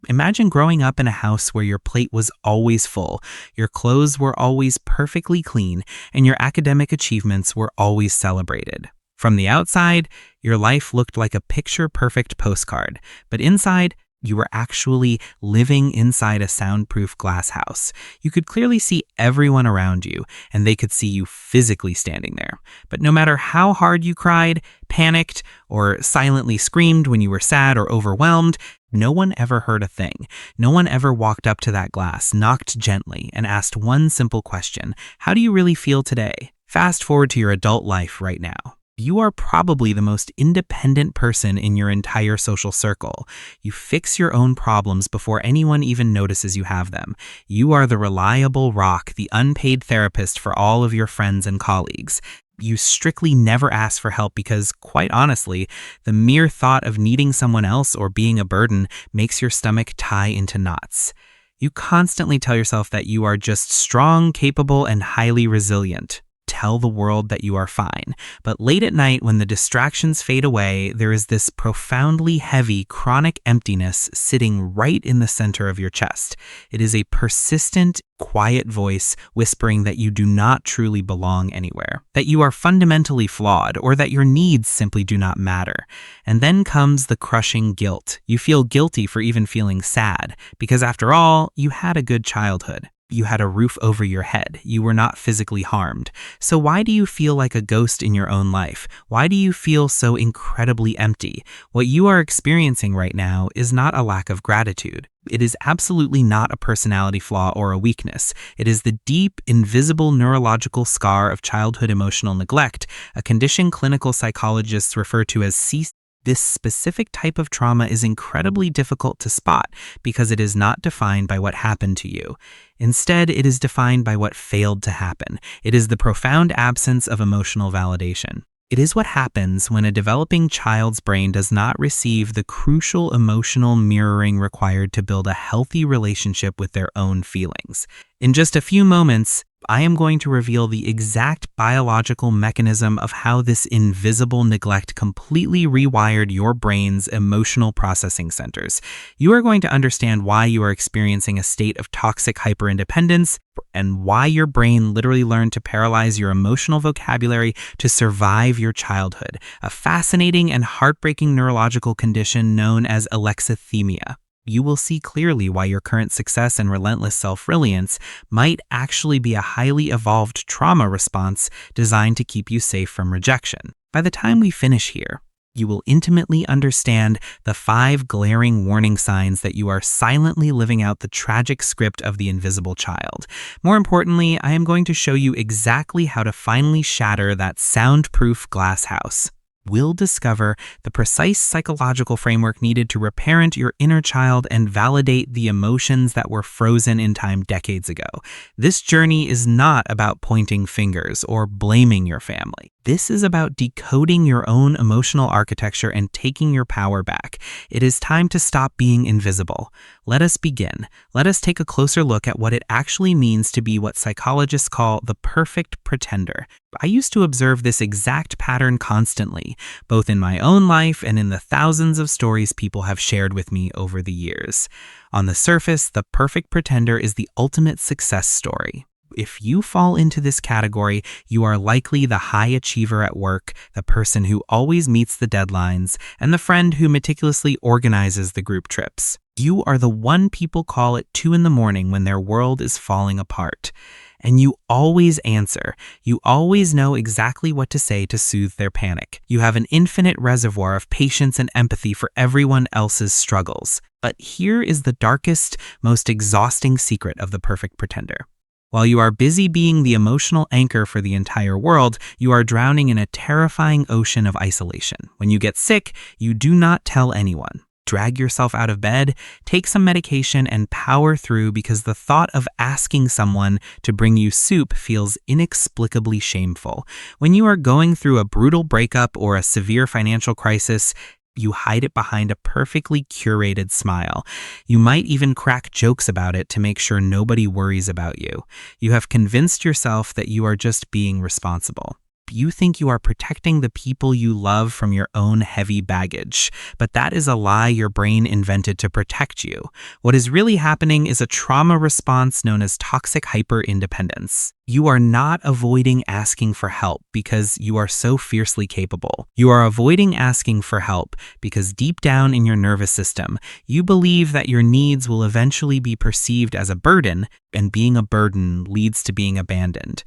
Imagine growing up in a house where your plate was always full, your clothes were always perfectly clean, and your academic achievements were always celebrated. From the outside, your life looked like a picture-perfect postcard, but inside, you were actually living inside a soundproof glass house. You could clearly see everyone around you, and they could see you physically standing there. But no matter how hard you cried, panicked, or silently screamed when you were sad or overwhelmed, no one ever heard a thing. No one ever walked up to that glass, knocked gently, and asked one simple question: how do you really feel today? Fast forward to your adult life right now. You are probably the most independent person in your entire social circle. You fix your own problems before anyone even notices you have them. You are the reliable rock, the unpaid therapist for all of your friends and colleagues. You strictly never ask for help because, quite honestly, the mere thought of needing someone else or being a burden makes your stomach tie into knots. You constantly tell yourself that you are just strong, capable, and highly resilient. Tell the world that you are fine. But late at night, when the distractions fade away, there is this profoundly heavy, chronic emptiness sitting right in the center of your chest. It is a persistent, quiet voice whispering that you do not truly belong anywhere, that you are fundamentally flawed, or that your needs simply do not matter. And then comes the crushing guilt. You feel guilty for even feeling sad, because after all, you had a good childhood. You had a roof over your head. You were not physically harmed. So why do you feel like a ghost in your own life? Why do you feel so incredibly empty? What you are experiencing right now is not a lack of gratitude. It is absolutely not a personality flaw or a weakness. It is the deep, invisible neurological scar of childhood emotional neglect, a condition clinical psychologists refer to as CC. This specific type of trauma is incredibly difficult to spot because it is not defined by what happened to you. Instead, it is defined by what failed to happen. It is the profound absence of emotional validation. It is what happens when a developing child's brain does not receive the crucial emotional mirroring required to build a healthy relationship with their own feelings. In just a few moments, I am going to reveal the exact biological mechanism of how this invisible neglect completely rewired your brain's emotional processing centers. You are going to understand why you are experiencing a state of toxic hyperindependence and why your brain literally learned to paralyze your emotional vocabulary to survive your childhood, a fascinating and heartbreaking neurological condition known as alexithymia. You will see clearly why your current success and relentless self-reliance might actually be a highly evolved trauma response designed to keep you safe from rejection. By the time we finish here, you will intimately understand the 5 glaring warning signs that you are silently living out the tragic script of the invisible child. More importantly, I am going to show you exactly how to finally shatter that soundproof glass house. We'll discover the precise psychological framework needed to reparent your inner child and validate the emotions that were frozen in time decades ago. This journey is not about pointing fingers or blaming your family. This is about decoding your own emotional architecture and taking your power back. It is time to stop being invisible. Let us begin. Let us take a closer look at what it actually means to be what psychologists call the perfect pretender. I used to observe this exact pattern constantly, both in my own life and in the thousands of stories people have shared with me over the years. On the surface, the perfect pretender is the ultimate success story. If you fall into this category, you are likely the high achiever at work, the person who always meets the deadlines, and the friend who meticulously organizes the group trips. You are the one people call at 2 a.m. when their world is falling apart. And you always answer. You always know exactly what to say to soothe their panic. You have an infinite reservoir of patience and empathy for everyone else's struggles. But here is the darkest, most exhausting secret of the perfect pretender. While you are busy being the emotional anchor for the entire world, you are drowning in a terrifying ocean of isolation. When you get sick, you do not tell anyone. Drag yourself out of bed, take some medication, and power through because the thought of asking someone to bring you soup feels inexplicably shameful. When you are going through a brutal breakup or a severe financial crisis, you hide it behind a perfectly curated smile. You might even crack jokes about it to make sure nobody worries about you. You have convinced yourself that you are just being responsible. You think you are protecting the people you love from your own heavy baggage. But that is a lie your brain invented to protect you. What is really happening is a trauma response known as toxic hyperindependence. You are not avoiding asking for help because you are so fiercely capable. You are avoiding asking for help because deep down in your nervous system, you believe that your needs will eventually be perceived as a burden, and being a burden leads to being abandoned.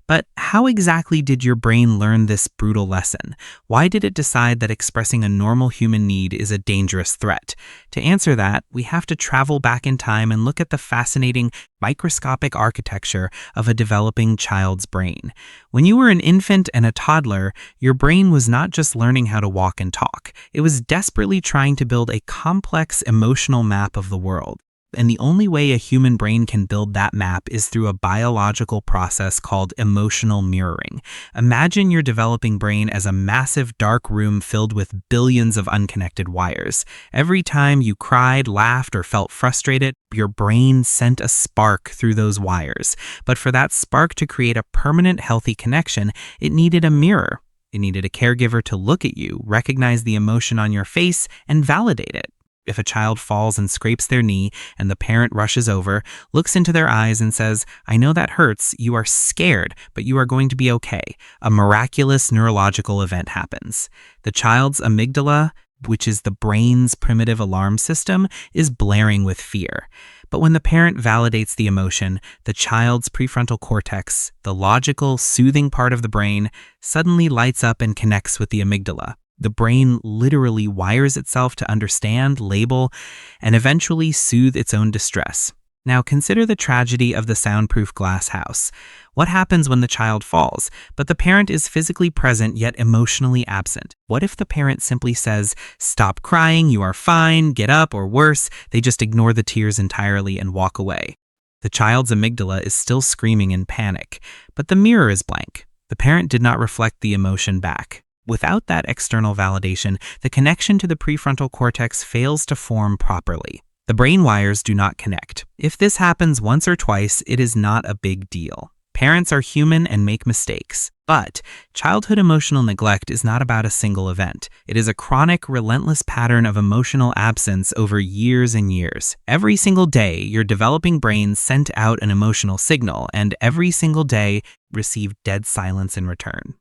But how exactly did your brain learn this brutal lesson? Why did it decide that expressing a normal human need is a dangerous threat? To answer that, we have to travel back in time and look at the fascinating microscopic architecture of a developing child's brain. When you were an infant and a toddler, your brain was not just learning how to walk and talk. It was desperately trying to build a complex emotional map of the world. And the only way a human brain can build that map is through a biological process called emotional mirroring. Imagine your developing brain as a massive dark room filled with billions of unconnected wires. Every time you cried, laughed, or felt frustrated, your brain sent a spark through those wires. But for that spark to create a permanent, healthy connection, it needed a mirror. It needed a caregiver to look at you, recognize the emotion on your face, and validate it. If a child falls and scrapes their knee and the parent rushes over, looks into their eyes and says, "I know that hurts, you are scared, but you are going to be okay," a miraculous neurological event happens. The child's amygdala, which is the brain's primitive alarm system, is blaring with fear. But when the parent validates the emotion, the child's prefrontal cortex, the logical, soothing part of the brain, suddenly lights up and connects with the amygdala. The brain literally wires itself to understand, label, and eventually soothe its own distress. Now consider the tragedy of the soundproof glass house. What happens when the child falls, but the parent is physically present yet emotionally absent? What if the parent simply says, "Stop crying, you are fine, get up," or worse, they just ignore the tears entirely and walk away? The child's amygdala is still screaming in panic, but the mirror is blank. The parent did not reflect the emotion back. Without that external validation, the connection to the prefrontal cortex fails to form properly. The brain wires do not connect. If this happens once or twice, it is not a big deal. Parents are human and make mistakes. But childhood emotional neglect is not about a single event. It is a chronic, relentless pattern of emotional absence over years and years. Every single day, your developing brain sent out an emotional signal, and every single day received dead silence in return.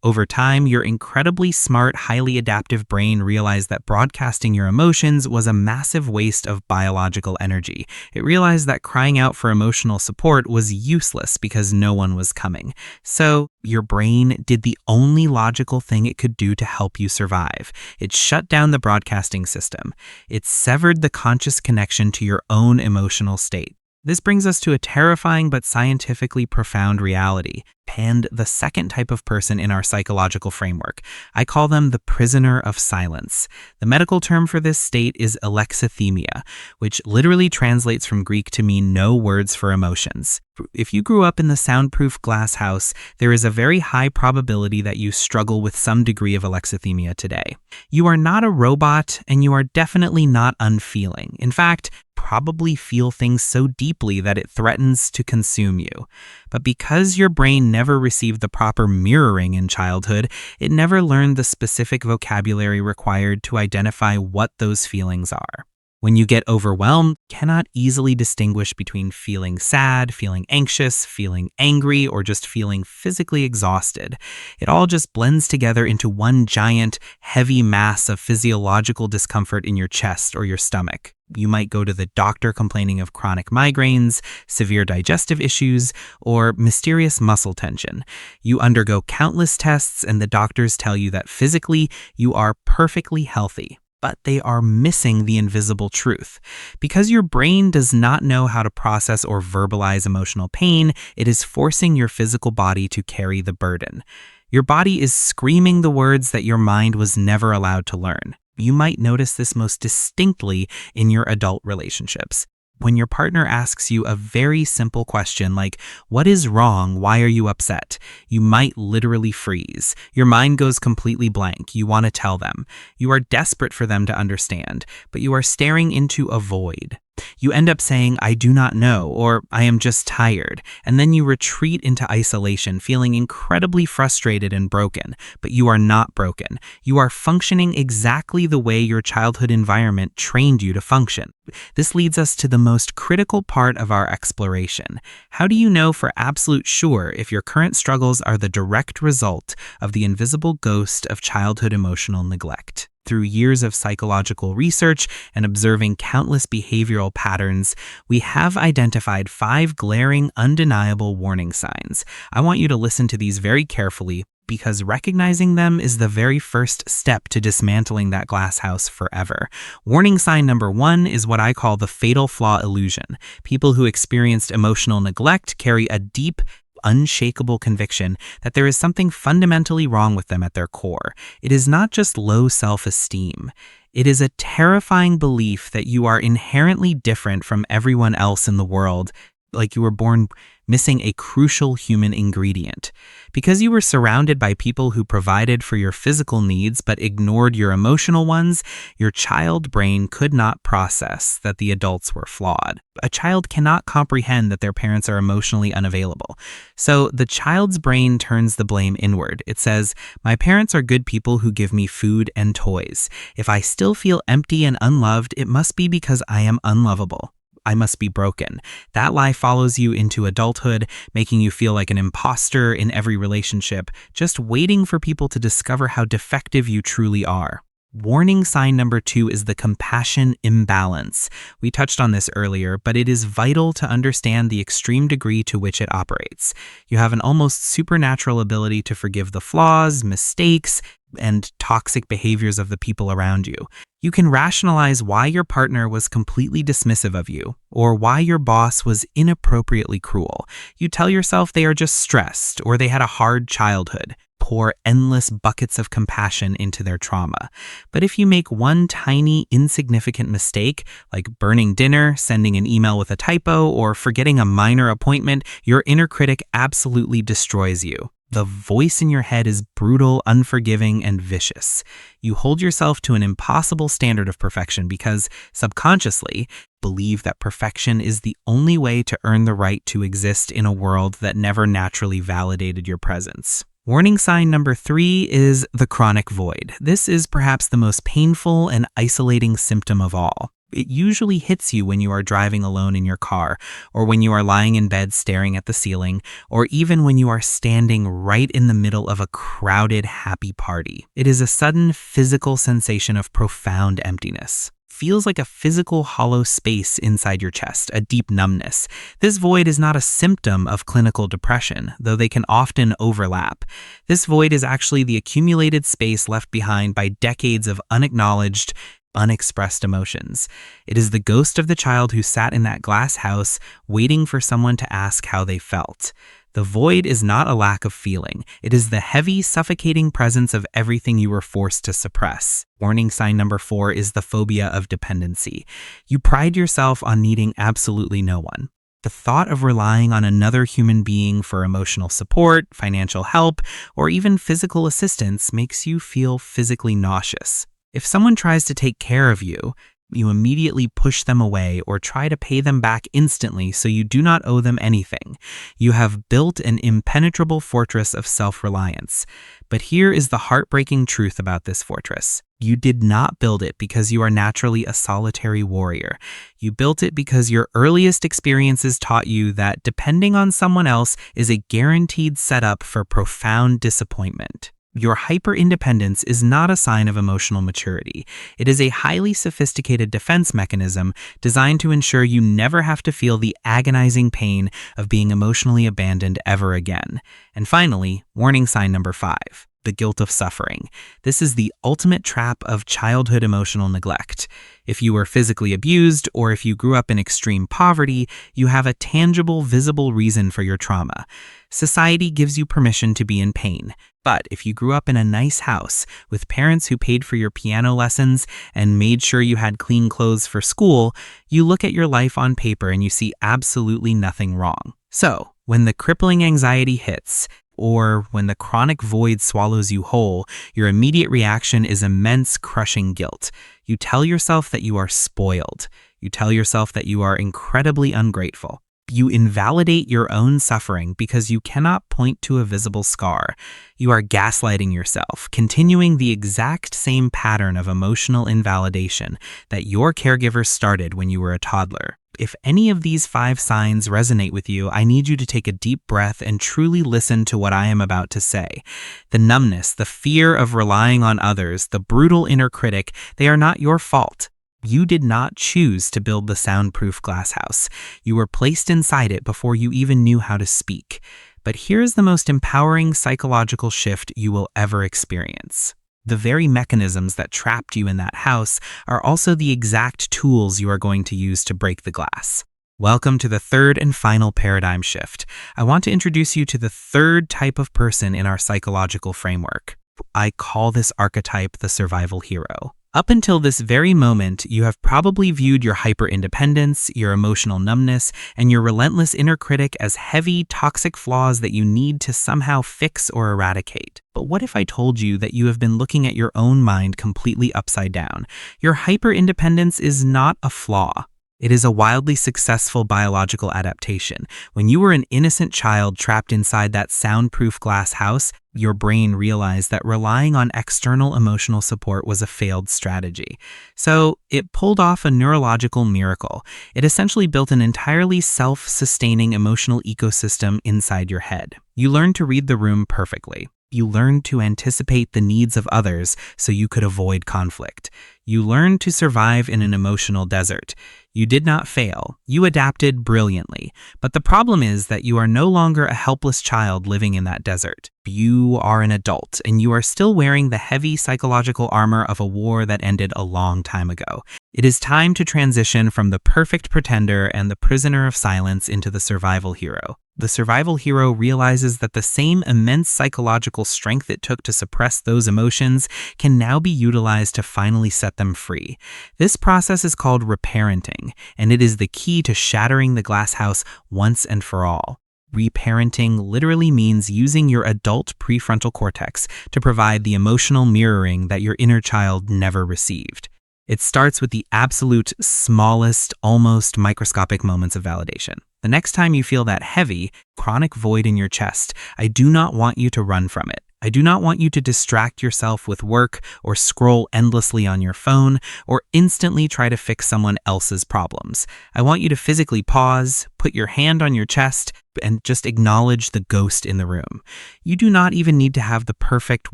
Over time, your incredibly smart, highly adaptive brain realized that broadcasting your emotions was a massive waste of biological energy. It realized that crying out for emotional support was useless because no one was coming. So, your brain did the only logical thing it could do to help you survive. It shut down the broadcasting system. It severed the conscious connection to your own emotional state. This brings us to a terrifying but scientifically profound reality, and the second type of person in our psychological framework. I call them the prisoner of silence. The medical term for this state is alexithymia, which literally translates from Greek to mean no words for emotions. If you grew up in the soundproof glass house, there is a very high probability that you struggle with some degree of alexithymia today. You are not a robot, and you are definitely not unfeeling. In fact, probably feel things so deeply that it threatens to consume you. But because your brain never received the proper mirroring in childhood, it never learned the specific vocabulary required to identify what those feelings are. When you get overwhelmed, you cannot easily distinguish between feeling sad, feeling anxious, feeling angry, or just feeling physically exhausted. It all just blends together into one giant, heavy mass of physiological discomfort in your chest or your stomach. You might go to the doctor complaining of chronic migraines, severe digestive issues, or mysterious muscle tension. You undergo countless tests, and the doctors tell you that physically you are perfectly healthy. But they are missing the invisible truth. Because your brain does not know how to process or verbalize emotional pain, it is forcing your physical body to carry the burden. Your body is screaming the words that your mind was never allowed to learn. You might notice this most distinctly in your adult relationships. When your partner asks you a very simple question like, "What is wrong? Why are you upset?" you might literally freeze. Your mind goes completely blank. You want to tell them. You are desperate for them to understand, but you are staring into a void. You end up saying, "I do not know," or "I am just tired," and then you retreat into isolation, feeling incredibly frustrated and broken. But you are not broken. You are functioning exactly the way your childhood environment trained you to function. This leads us to the most critical part of our exploration. How do you know for absolute sure if your current struggles are the direct result of the invisible ghost of childhood emotional neglect? Through years of psychological research and observing countless behavioral patterns, we have identified 5 glaring, undeniable warning signs. I want you to listen to these very carefully, because recognizing them is the very first step to dismantling that glass house forever. Warning sign number 1 is what I call the fatal flaw illusion. People who experienced emotional neglect carry a deep, unshakable conviction that there is something fundamentally wrong with them at their core. It is not just low self-esteem. It is a terrifying belief that you are inherently different from everyone else in the world, like you were born missing a crucial human ingredient. Because you were surrounded by people who provided for your physical needs but ignored your emotional ones, your child brain could not process that the adults were flawed. A child cannot comprehend that their parents are emotionally unavailable. So the child's brain turns the blame inward. It says, "My parents are good people who give me food and toys. If I still feel empty and unloved, it must be because I am unlovable. I must be broken." That lie follows you into adulthood, making you feel like an imposter in every relationship, just waiting for people to discover how defective you truly are. Warning sign number 2 is the compassion imbalance. We touched on this earlier, but it is vital to understand the extreme degree to which it operates. You have an almost supernatural ability to forgive the flaws, mistakes, and toxic behaviors of the people around you. You can rationalize why your partner was completely dismissive of you, or why your boss was inappropriately cruel. You tell yourself they are just stressed, or they had a hard childhood. Pour endless buckets of compassion into their trauma. But if you make one tiny, insignificant mistake, like burning dinner, sending an email with a typo, or forgetting a minor appointment, your inner critic absolutely destroys you. The voice in your head is brutal, unforgiving, and vicious. You hold yourself to an impossible standard of perfection because, subconsciously, believe that perfection is the only way to earn the right to exist in a world that never naturally validated your presence. Warning sign number 3 is the chronic void. This is perhaps the most painful and isolating symptom of all. It usually hits you when you are driving alone in your car, or when you are lying in bed staring at the ceiling, or even when you are standing right in the middle of a crowded, happy party. It is a sudden physical sensation of profound emptiness. Feels like a physical hollow space inside your chest, a deep numbness. This void is not a symptom of clinical depression, though they can often overlap. This void is actually the accumulated space left behind by decades of unacknowledged, unexpressed emotions. It is the ghost of the child who sat in that glass house waiting for someone to ask how they felt. The void is not a lack of feeling. It is the heavy, suffocating presence of everything you were forced to suppress. Warning sign number 4 is the phobia of dependency. You pride yourself on needing absolutely no one. The thought of relying on another human being for emotional support, financial help, or even physical assistance makes you feel physically nauseous. If someone tries to take care of you, you immediately push them away or try to pay them back instantly so you do not owe them anything. You have built an impenetrable fortress of self-reliance. But here is the heartbreaking truth about this fortress. You did not build it because you are naturally a solitary warrior. You built it because your earliest experiences taught you that depending on someone else is a guaranteed setup for profound disappointment. Your hyper-independence is not a sign of emotional maturity. It is a highly sophisticated defense mechanism designed to ensure you never have to feel the agonizing pain of being emotionally abandoned ever again. And finally, warning sign number 5, the guilt of suffering. This is the ultimate trap of childhood emotional neglect. If you were physically abused, or if you grew up in extreme poverty, you have a tangible, visible reason for your trauma. Society gives you permission to be in pain. But if you grew up in a nice house with parents who paid for your piano lessons and made sure you had clean clothes for school, you look at your life on paper and you see absolutely nothing wrong. So, when the crippling anxiety hits, Or when the chronic void swallows you whole, your immediate reaction is immense, crushing guilt. You tell yourself that you are spoiled. You tell yourself that you are incredibly ungrateful. You invalidate your own suffering because you cannot point to a visible scar. You are gaslighting yourself, continuing the exact same pattern of emotional invalidation that your caregivers started when you were a toddler. If any of these 5 signs resonate with you, I need you to take a deep breath and truly listen to what I am about to say. The numbness, the fear of relying on others, the brutal inner critic, they are not your fault. You did not choose to build the soundproof glass house. You were placed inside it before you even knew how to speak. But here's the most empowering psychological shift you will ever experience. The very mechanisms that trapped you in that house are also the exact tools you are going to use to break the glass. Welcome to the third and final paradigm shift. I want to introduce you to the third type of person in our psychological framework. I call this archetype the survival hero. Up until this very moment, you have probably viewed your hyper-independence, your emotional numbness, and your relentless inner critic as heavy, toxic flaws that you need to somehow fix or eradicate. But what if I told you that you have been looking at your own mind completely upside down? Your hyper-independence is not a flaw. It is a wildly successful biological adaptation. When you were an innocent child trapped inside that soundproof glass house, your brain realized that relying on external emotional support was a failed strategy. So it pulled off a neurological miracle. It essentially built an entirely self-sustaining emotional ecosystem inside your head. You learned to read the room perfectly. You learned to anticipate the needs of others so you could avoid conflict. You learned to survive in an emotional desert. You did not fail. You adapted brilliantly. But the problem is that you are no longer a helpless child living in that desert. You are an adult, and you are still wearing the heavy psychological armor of a war that ended a long time ago. It is time to transition from the perfect pretender and the prisoner of silence into the survival hero. The survival hero realizes that the same immense psychological strength it took to suppress those emotions can now be utilized to finally set them free. This process is called reparenting, and it is the key to shattering the glass house once and for all. Reparenting literally means using your adult prefrontal cortex to provide the emotional mirroring that your inner child never received. It starts with the absolute smallest, almost microscopic moments of validation. The next time you feel that heavy, chronic void in your chest, I do not want you to run from it. I do not want you to distract yourself with work or scroll endlessly on your phone or instantly try to fix someone else's problems. I want you to physically pause, put your hand on your chest, and just acknowledge the ghost in the room. You do not even need to have the perfect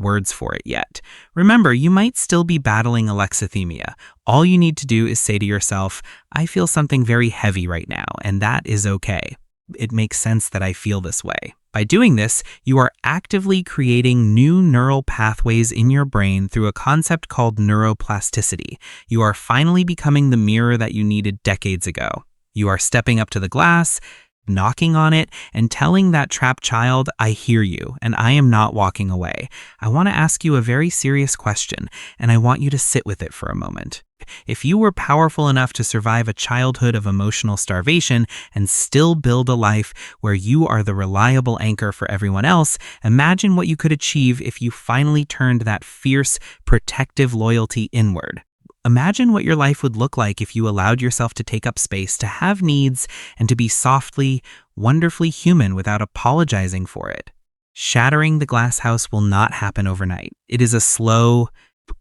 words for it yet. Remember, you might still be battling alexithymia. All you need to do is say to yourself, I feel something very heavy right now, and that is okay. It makes sense that I feel this way. By doing this, you are actively creating new neural pathways in your brain through a concept called neuroplasticity. You are finally becoming the mirror that you needed decades ago. You are stepping up to the glass, knocking on it, and telling that trapped child, I hear you, and I am not walking away. I want to ask you a very serious question, and I want you to sit with it for a moment. If you were powerful enough to survive a childhood of emotional starvation and still build a life where you are the reliable anchor for everyone else, imagine what you could achieve if you finally turned that fierce, protective loyalty inward. Imagine what your life would look like if you allowed yourself to take up space, to have needs, and to be softly, wonderfully human without apologizing for it. Shattering the glass house will not happen overnight. It is a slow,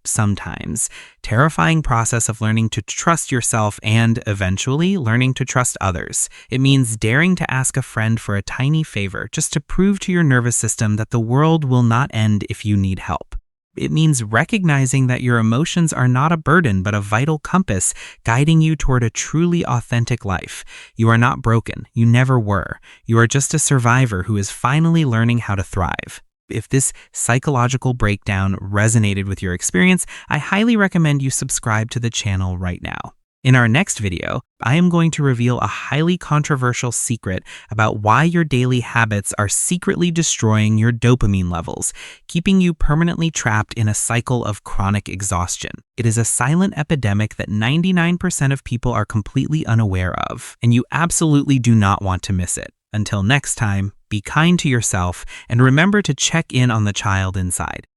sometimes terrifying process of learning to trust yourself and, eventually, learning to trust others. It means daring to ask a friend for a tiny favor just to prove to your nervous system that the world will not end if you need help. It means recognizing that your emotions are not a burden but a vital compass guiding you toward a truly authentic life. You are not broken. You never were. You are just a survivor who is finally learning how to thrive. If this psychological breakdown resonated with your experience, I highly recommend you subscribe to the channel right now. In our next video, I am going to reveal a highly controversial secret about why your daily habits are secretly destroying your dopamine levels, keeping you permanently trapped in a cycle of chronic exhaustion. It is a silent epidemic that 99% of people are completely unaware of, and you absolutely do not want to miss it. Until next time, be kind to yourself and remember to check in on the child inside.